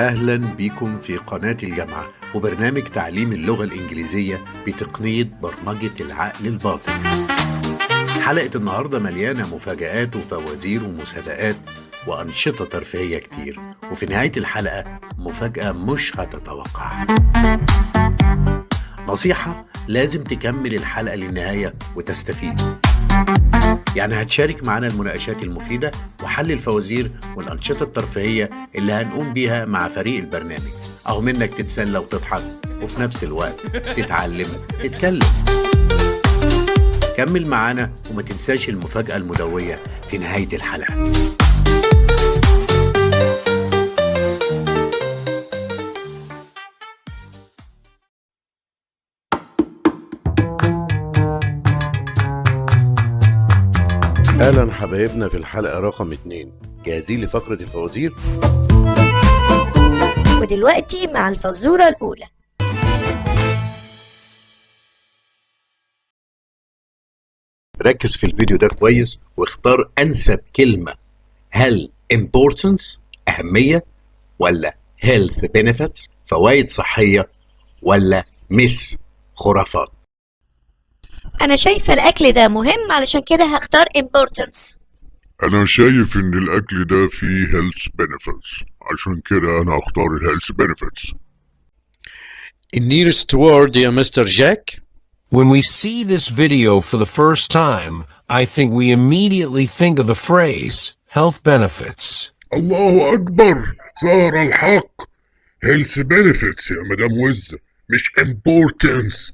أهلا بكم في قناة الجامعة وبرنامج تعليم اللغة الإنجليزية بتقنية برمجة العقل الباطن. حلقة النهاردة مليانة مفاجآت وفوازير ومسابقات وأنشطة ترفيهية كتير، وفي نهاية الحلقة مفاجأة مش هتتوقعها. نصيحة: لازم تكمل الحلقة للنهاية وتستفيد. يعني هتشارك معنا المناقشات المفيدة وحل الفوازير والأنشطة الترفيهية اللي هنقوم بيها مع فريق البرنامج، أو منك تتسلى وتضحك وفي نفس الوقت تتعلم تتكلم. كمل معنا وما تنساش المفاجأة المدوية في نهاية الحلقة. أهلا حبايبنا في الحلقة رقم 2، جاهزين لفقرة الفوازير؟ ودلوقتي مع الفزورة الأولى. ركز في الفيديو ده كويس واختار أنسب كلمة. هل importance أهمية، ولا health benefits فوائد صحية، ولا miss خرافات؟ أنا شايفة الأكل ده مهم، علشان كده هختار importance. أنا شايف إن الأكل ده فيه health benefits، عشان كده أنا هختار health benefits. nearest word يا مستر جاك. When we see this video for the first time, I think we immediately think of the phrase health benefits. الله أكبر، ظهر الحق. health benefits يا مدام وز، مش importance.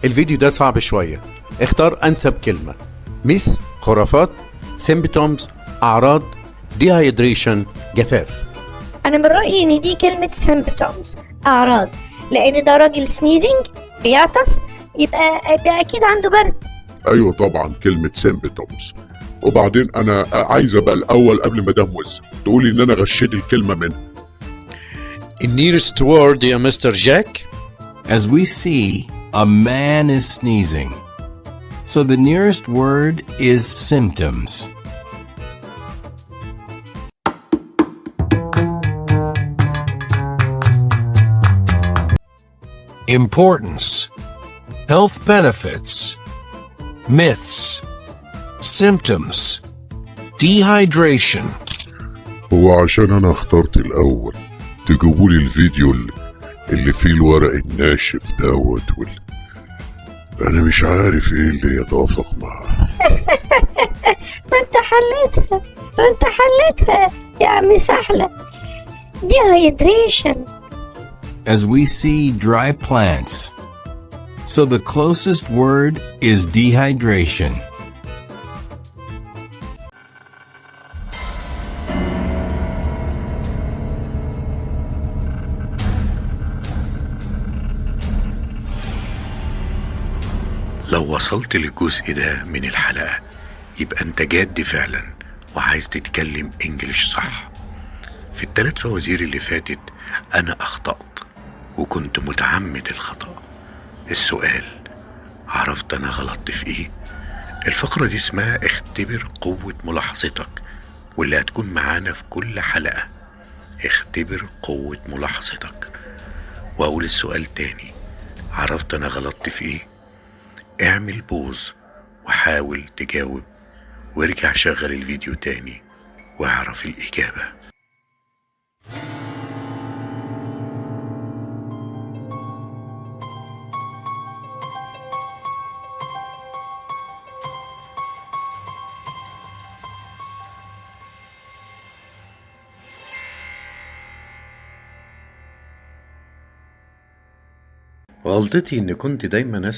الفيديو ده صعب شوية، اختار أنسب كلمة. ميس خرافات، symptoms أعراض، dehydration جفاف. أنا من رأيي إن دي كلمة symptoms أعراض، لأن ده راجل sneezing بيعطس، يبقى أكيد عنده برد. أيوة طبعا كلمة symptoms. وبعدين أنا عايزة بقى الأول قبل مدام وز تقولي إن أنا غشيت الكلمة منها. nearest word يا مستر جاك. As we see, a man is sneezing. So the nearest word is symptoms. Importance, health benefits, myths, symptoms, dehydration. هو عشان أنا اخترت الأول تجيبولي الفيديو اللي فيه الورق الناشف دوت أنا مش عارف إيه اللي يتوافق معاه. ما انت حلتها يا عم سهلة. dehydration. As we see dry plants. So the closest word is dehydration. لو وصلت للجزء ده من الحلقة يبقى انت جاد فعلا وعايز تتكلم انجليش صح. في ال3 فوازير اللي فاتت انا اخطأت وكنت متعمد الخطأ. السؤال: عرفت انا غلطت في ايه؟ الفقرة دي اسمها اختبر قوة ملاحظتك، واللي هتكون معانا في كل حلقة. اختبر قوة ملاحظتك. واقول السؤال تاني: عرفت انا غلطت في ايه؟ اعمل بوز وحاول تجاوب، وارجع شغل الفيديو تاني واعرف الإجابة. غلطتي إن كنت دايما